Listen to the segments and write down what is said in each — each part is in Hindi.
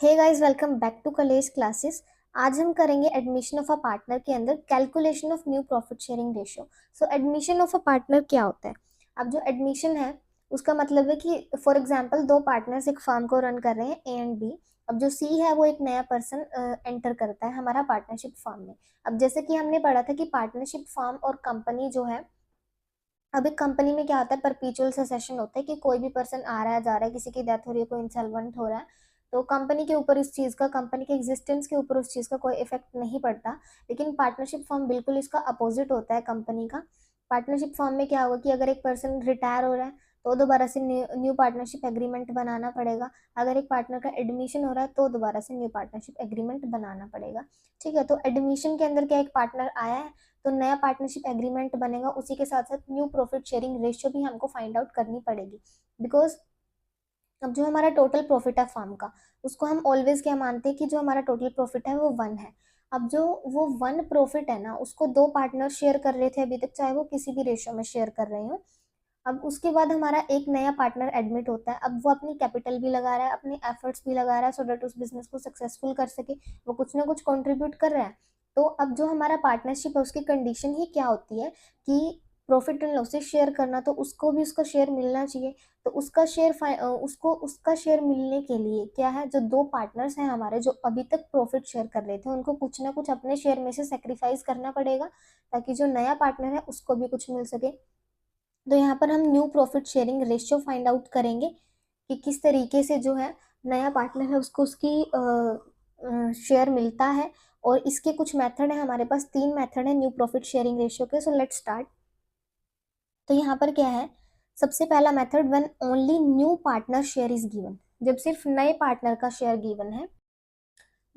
Hey guys, welcome back to college classes. आज हम करेंगे एडमिशन ऑफ अ पार्टनर के अंदर calculation of new profit sharing ratio. So admission of a partner क्या होता है? अब जो एडमिशन है उसका मतलब है कि फॉर एग्जांपल दो पार्टनर्स एक फर्म को रन कर रहे हैं, ए एंड बी। अब जो सी है वो एक नया पर्सन एंटर करता है हमारा पार्टनरशिप फर्म में। अब जैसे कि हमने पढ़ा था कि पार्टनरशिप फर्म और कंपनी जो है, अब एक कंपनी में क्या होता है, परपीचुअल सक्सेशन होता है कि कोई भी पर्सन आ रहा है जा रहा है, किसी की डेथ हो रही है, कोई इंसॉल्वेंट हो रहा है, तो कंपनी के ऊपर इस चीज़ का, कंपनी के एग्जिस्टेंस के ऊपर उस चीज़ का कोई इफेक्ट नहीं पड़ता। लेकिन पार्टनरशिप फॉर्म बिल्कुल इसका अपोजिट होता है कंपनी का। पार्टनरशिप फॉर्म में क्या होगा कि अगर एक पर्सन रिटायर हो रहा है तो दोबारा से न्यू पार्टनरशिप एग्रीमेंट बनाना पड़ेगा। अगर एक पार्टनर का एडमिशन हो रहा है तो दोबारा से न्यू पार्टनरशिप एग्रीमेंट बनाना पड़ेगा। ठीक है, तो एडमिशन के अंदर क्या एक पार्टनर आया है तो नया पार्टनरशिप एग्रीमेंट बनेगा, उसी के साथ साथ न्यू प्रॉफिट शेयरिंग रेशियो भी हमको फाइंड आउट करनी पड़ेगी। बिकॉज अब जो हमारा टोटल प्रॉफिट है फर्म का, उसको हम ऑलवेज क्या मानते हैं कि जो हमारा टोटल प्रॉफिट है वो 1 है। अब जो वो 1 प्रॉफिट है ना, उसको दो पार्टनर शेयर कर रहे थे अभी तक, चाहे वो किसी भी रेशियो में शेयर कर रहे हो। अब उसके बाद हमारा एक नया पार्टनर एडमिट होता है। अब वो अपनी कैपिटल भी लगा रहा है, अपने एफर्ट्स भी लगा रहा है, सो दैट उस बिजनेस को सक्सेसफुल कर सके। वो कुछ ना कुछ कंट्रीब्यूट कर रहा है। तो अब जो हमारा पार्टनरशिप है उसकी कंडीशन ही क्या होती है कि प्रॉफिट एंड लॉसेस शेयर करना, तो उसको भी उसका शेयर मिलना चाहिए। तो उसका शेयर उसको उसका शेयर मिलने के लिए क्या है, जो दो पार्टनर्स हैं हमारे जो अभी तक प्रॉफिट शेयर कर रहे थे, उनको कुछ ना कुछ अपने शेयर में से सेक्रीफाइस करना पड़ेगा, ताकि जो नया पार्टनर है उसको भी कुछ मिल सके। तो यहाँ पर हम new profit sharing ratio find out करेंगे कि किस तरीके से जो है नया पार्टनर है उसको उसकी शेयर मिलता है। और इसके कुछ मेथड है हमारे पास, 3 मेथड है न्यू प्रॉफिट शेयरिंग रेशियो के। So let's start. तो यहाँ पर क्या है, सबसे पहला method, when only new partner share is given. जब सिर्फ नए पार्टनर का शेयर गिवन है,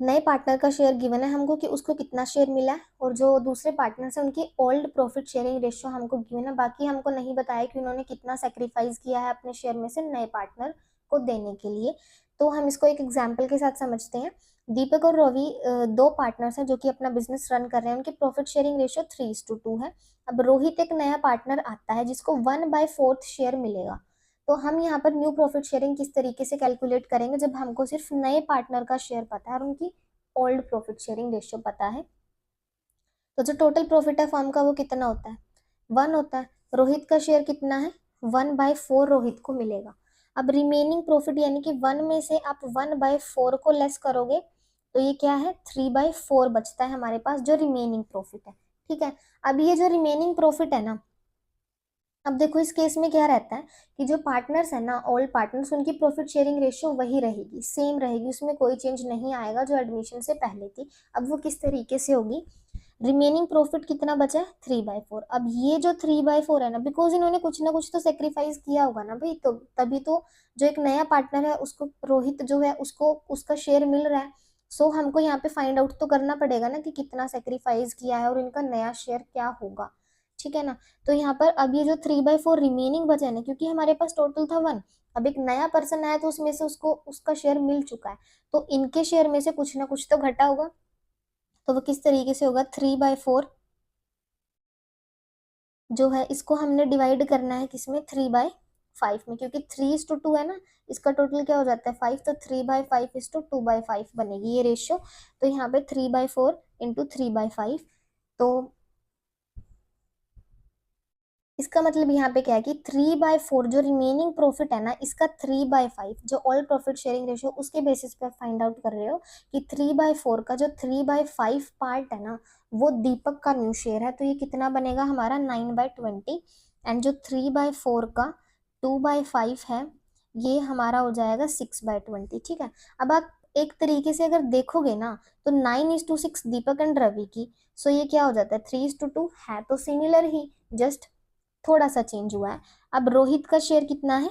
नए पार्टनर का शेयर गिवन है हमको कि उसको कितना शेयर मिला है, और जो दूसरे पार्टनर्स हैं उनकी ओल्ड प्रॉफिट शेयरिंग रेशियो हमको गिवन है। बाकी हमको नहीं बताया कि उन्होंने कितना सेक्रीफाइस किया है अपने शेयर में से नए पार्टनर को देने के लिए। तो हम इसको एक एग्जाम्पल के साथ समझते हैं। दीपक और रवि दो पार्टनर्स हैं जो कि अपना बिजनेस रन कर रहे हैं। उनकी प्रॉफिट शेयरिंग रेशियो 3:2 है। अब रोहित एक नया पार्टनर आता है जिसको 1/4 शेयर मिलेगा। तो हम यहाँ पर न्यू प्रॉफिट शेयरिंग किस तरीके से कैलकुलेट करेंगे, जब हमको सिर्फ नए पार्टनर का शेयर पता है और उनकी ओल्ड प्रॉफिट शेयरिंग रेशियो पता है। तो जो टोटल प्रॉफिट है फर्म का वो कितना होता है, 1 होता है। रोहित का शेयर कितना है, 1/4 रोहित को मिलेगा। अब रिमेनिंग प्रॉफिट यानी कि 1 में से आप 1/4 को लेस करोगे तो ये क्या है, 3/4 बचता है हमारे पास जो रिमेनिंग प्रॉफिट है। ठीक है, अब ये जो रिमेनिंग प्रॉफिट है ना, अब देखो इस केस में क्या रहता है कि जो पार्टनर्स है ना, ऑल पार्टनर्स, उनकी प्रॉफिट शेयरिंग रेशियो वही रहेगी, सेम रहेगी, उसमें कोई चेंज नहीं आएगा जो एडमिशन से पहले थी। अब वो किस तरीके से होगी, रिमेनिंग प्रॉफिट कितना बचा है, 3/4। अब ये जो 3/4 है ना, बिकॉज इन्होंने कुछ ना कुछ तो सेक्रीफाइस किया होगा ना भाई, तो तभी तो जो एक नया पार्टनर है उसको, रोहित जो है, उसको उसका शेयर मिल रहा है। सो हमको यहाँ पे फाइंड आउट तो करना पड़ेगा ना कि कितना सेक्रीफाइस किया है और इनका नया शेयर क्या होगा। ठीक है ना। तो यहाँ पर अब ये जो 3/4 रिमेनिंग बचा है ना, क्योंकि हमारे पास टोटल था 1, अब एक नया पर्सन आया तो उसमें से उसको उसका शेयर मिल चुका है, तो इनके शेयर में से कुछ ना कुछ तो घटा होगा। तो वो किस तरीके से होगा, 3/4 जो है इसको हमने डिवाइड करना है किसमें, 3/5 में, क्योंकि 3:2 है ना, इसका टोटल क्या हो जाता है 5, तो 3/5:2/5 बनेगी ये रेशियो। तो यहाँ पे 3/4 इंटू 3/5। तो इसका मतलब यहाँ पे क्या है कि 3/4 जो रिमेनिंग प्रॉफिट है ना, इसका 3/5 जो ऑल प्रॉफिट शेयरिंग रेशियो उसके बेसिस पे फाइंड आउट कर रहे हो कि 3/4 का जो 3/5 पार्ट है ना, वो दीपक का न्यू शेयर है, तो ये कितना बनेगा हमारा 9/20। एंड जो 3/4 का 2/5 है, ये हमारा हो जाएगा 6/20। ठीक है, अब आप एक तरीके से अगर देखोगे ना, तो 9:6 दीपक एंड रवि की, सो ये क्या हो जाता है, 3:2 है, तो सिमिलर ही, जस्ट थोड़ा सा चेंज हुआ है। अब रोहित का शेयर कितना है,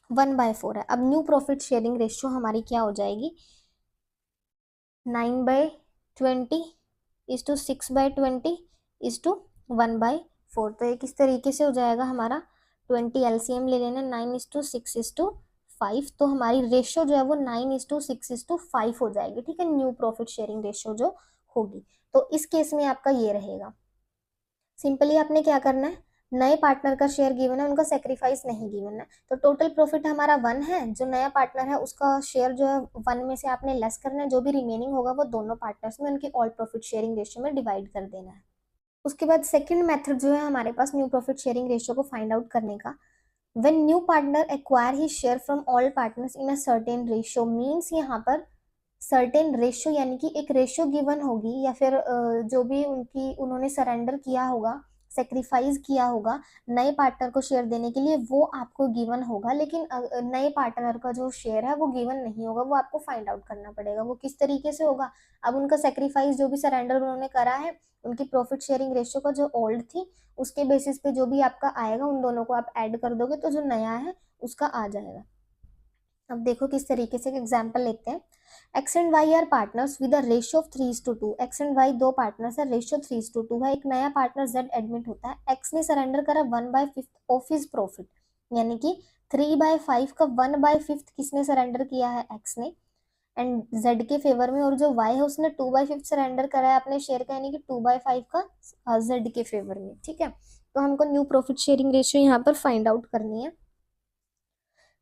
1/4 है। अब न्यू प्रॉफिट शेयरिंग रेशियो हमारी क्या हो जाएगी, 9/20 इज टू 6/20 इज टू 1/4। तो ये किस तरीके से हो जाएगा हमारा, 20 एलसीएम ले लेना, 9:6:5, तो हमारी रेशियो जो है वो 9:6:5 हो जाएगी। ठीक है, न्यू प्रॉफिट शेयरिंग रेशियो जो होगी। तो इस केस में आपका ये रहेगा। सिंपली आपने क्या करना है, नए पार्टनर का शेयर गिवन है, उनका सेक्रीफाइस नहीं गिवन है। तो टोटल प्रॉफिट हमारा 1 है, जो नया पार्टनर है उसका शेयर जो है 1 में से आपने लेस करना है, जो भी रिमेनिंग होगा वो दोनों पार्टनर्स में उनकी ऑल प्रॉफिट शेयरिंग रेशियो में डिवाइड कर देना है। उसके बाद सेकंड मेथड जो है हमारे पास न्यू प्रॉफिट शेयरिंग रेशियो को फाइंड आउट करने का, when new partner acquire he share from all partners in a certain ratio, means यहाँ पर सर्टेन रेशियो यानी कि एक रेशियो गिवन होगी, या फिर जो भी उन्होंने सरेंडर किया होगा, सेक्रीफाइस किया होगा नए पार्टनर को शेयर देने के लिए, वो आपको गिवन होगा। लेकिन नए पार्टनर का जो शेयर है वो गिवन नहीं होगा, वो आपको फाइंड आउट करना पड़ेगा। वो किस तरीके से होगा, अब उनका सेक्रीफाइस जो भी सरेंडर उन्होंने करा है, उनकी प्रॉफिट शेयरिंग रेशियो का जो ओल्ड थी उसके बेसिस पे जो भी आपका आएगा उन दोनों को आप ऐड कर दोगे तो जो नया है उसका आ जाएगा। अब देखो किस तरीके से एग्जाम्पल लेते हैं। X and Y are partners with a ratio of 3:2। X and Y दो पार्टनर्स है, रेशियो 3:2 है। एक नया पार्टनर जेड एडमिट होता है, एक्स ने सरेंडर करा 1/5 ऑफ हिज प्रॉफिट, यानी कि 3/5 का 1/5 किसने सरेंडर किया है, एक्स ने, एंड जेड के फेवर में। और जो वाई है उसने 2/5 सरेंडर करा है अपने शेयर का, यानी कि 2/5 का जेड के फेवर में। ठीक है, तो हमको न्यू प्रॉफिट शेयरिंग रेशियो यहाँ पर फाइंड आउट करनी है।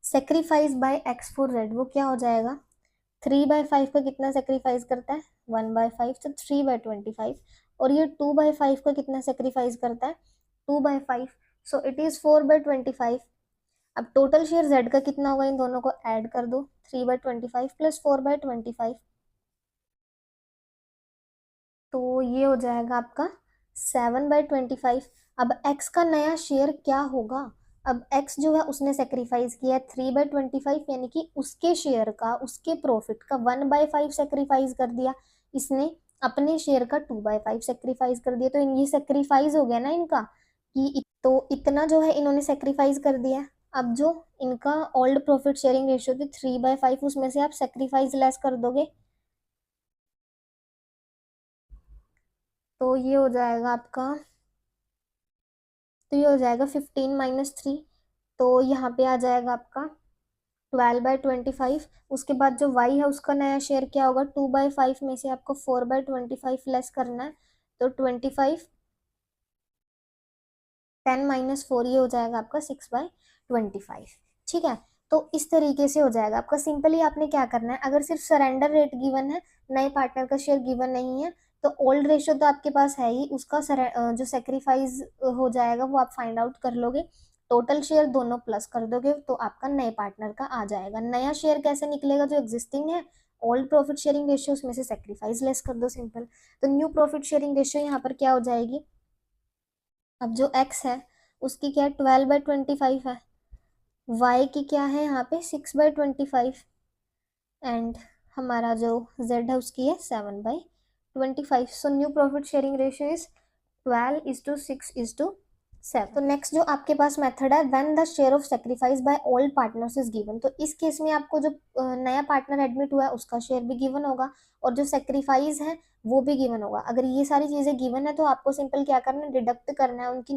Sacrifice by X for Z, वो क्या हो जाएगा, 3/5 का कितना सेक्रीफाइस करता है, 1/5, तो 3/25। और ये 2/5 का कितना सेक्रीफाइस करता है, 2/5, सो इट इज 4/25। अब टोटल शेयर जेड का कितना होगा, इन दोनों को ऐड कर दो, 3/25 प्लस 4/25, तो ये हो जाएगा आपका 7/25। अब x का नया शेयर क्या होगा, अब x जो है उसने सेक्रीफाइस किया 3/25, यानी कि उसके शेयर का, उसके प्रॉफिट का 1/5 सेक्रीफाइस कर दिया इसने, अपने शेयर का 2/5 सेक्रीफाइस कर दिया। तो ये सेक्रीफाइस हो गया ना इनका, कि तो इतना जो है इन्होंने सेक्रीफाइस कर दिया। अब जो इनका ओल्ड प्रॉफिट शेयरिंग रेशियो थी 3/5, उसमें से आप सेक्रीफाइस लेस कर दोगे, तो ये हो जाएगा आपका, तो ये हो जाएगा 15 - 3, तो यहाँ पे आ जाएगा आपका 12/25। उसके बाद जो y है उसका नया शेयर क्या होगा, 2/5 में से आपको 4/25 लेस करना है, तो 25, 10 - 4, ये हो जाएगा आपका 6/25। ठीक है, तो इस तरीके से हो जाएगा आपका। सिंपली आपने क्या करना है, अगर सिर्फ सरेंडर रेट गिवन है, नए पार्टनर का शेयर गिवन नहीं है, तो ओल्ड रेशियो तो आपके पास है ही, उसका जो सेक्रीफाइस हो जाएगा वो आप फाइंड आउट कर लोगे, टोटल शेयर दोनों प्लस कर दोगे तो आपका नए पार्टनर का आ जाएगा। नया शेयर कैसे निकलेगा, जो एग्जिस्टिंग है ओल्ड प्रॉफिट शेयरिंग रेशियो उसमें से सेक्रीफाइस लेस कर दो, सिंपल। तो न्यू प्रॉफिट शेयरिंग रेशियो यहाँ पर क्या हो जाएगी, अब जो x है उसकी क्या 12/25 है, y की क्या है यहाँ पे 6/25, एंड हमारा जो z है उसकी है 7/25। So new profit sharing ratio is 12:6:7। तो नेक्स्ट जो आपके पास मेथड है, when the share of sacrifice by all partners is given, तो इस केस में आपको जो नया पार्टनर एडमिट हुआ है उसका शेयर भी गिवन होगा, और जो सेक्रीफाइस है वो भी गिवन होगा। अगर ये सारी चीजें गिवन है तो आपको सिंपल क्या करना है, डिडक्ट करना है उनकी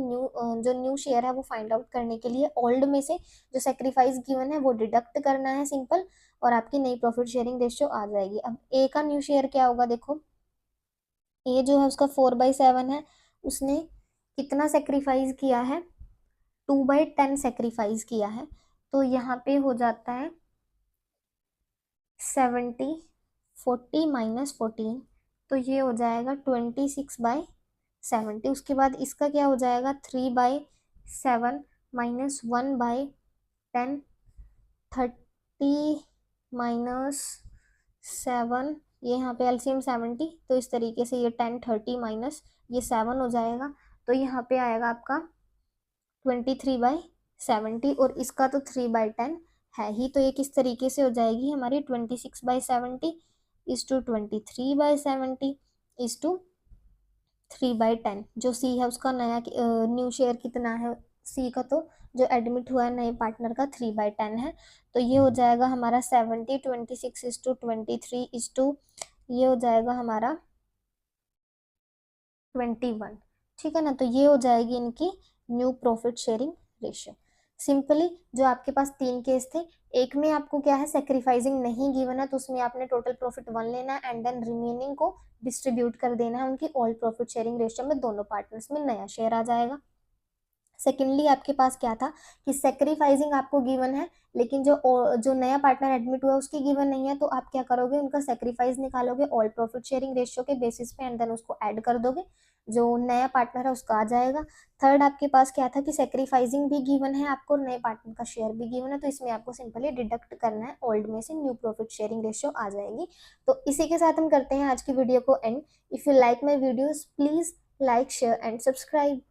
जो न्यू शेयर है वो फाइंड आउट करने के लिए, ओल्ड में से जो सेक्रीफाइस गिवन है वो डिडक्ट करना है सिंपल, और आपकी नई प्रॉफिट शेयरिंग रेशियो आ जाएगी। अब ए का न्यू शेयर क्या होगा, देखो ए जो है उसका 4/7 है, उसने कितना सेक्रीफाइस किया है, 2/10 सेक्रीफाइस किया है, तो यहाँ पे हो जाता है 70, 40 - 14, तो ये हो जाएगा 26/70। उसके बाद इसका क्या हो जाएगा, 3/7 - 1/10, 30 - 7, ये यहाँ पे एलसीएम 70, तो इस तरीके से ये 10, 30 माइनस ये 7 हो जाएगा, तो यहाँ पे आएगा आपका 23/70, और इसका तो 3/10 है ही, तो ये किस तरीके से हो जाएगी हमारी 26/70 इज टू 23/70 इज टू 3/10। जो सी है उसका नया न्यू शेयर कितना है सी का, तो जो एडमिट हुआ है नए पार्टनर का 3/10 है, तो ये हो जाएगा हमारा 70, 26 इज टू 23 इज टू, ये हो जाएगा हमारा 21। ठीक है ना, तो ये हो जाएगी इनकी new profit sharing ratio. Simply जो आपके पास 3 केस थे, एक में आपको क्या है सेक्रीफाइसिंग नहीं गिवन है, तो उसमें आपने टोटल प्रॉफिट 1 लेना है एंड देन रिमेनिंग को डिस्ट्रीब्यूट कर देना है उनकी ऑल प्रॉफिट शेयरिंग रेशियो में, दोनों पार्टनर्स में नया शेयर आ जाएगा। सेकेंडली आपके पास क्या था कि सेक्रीफाइसिंग आपको गिवन है, लेकिन जो नया पार्टनर एडमिट हुआ उसकी गिवन नहीं है, तो आप क्या करोगे, उनका सेक्रीफाइस निकालोगे ऑल प्रॉफिट शेयरिंग रेशियो के बेसिस पे एंड देन उसको ऐड कर दोगे, जो नया पार्टनर है उसका आ जाएगा। थर्ड आपके पास क्या था कि सेक्रीफाइसिंग भी गिवन है आपको, नए पार्टनर का शेयर भी गिवन है, तो इसमें आपको सिंपली डिडक्ट करना है, ओल्ड में से न्यू प्रॉफिट शेयरिंग रेशियो आ जाएगी। तो इसी के साथ हम करते हैं आज की वीडियो को and. If you like my videos please like share and subscribe.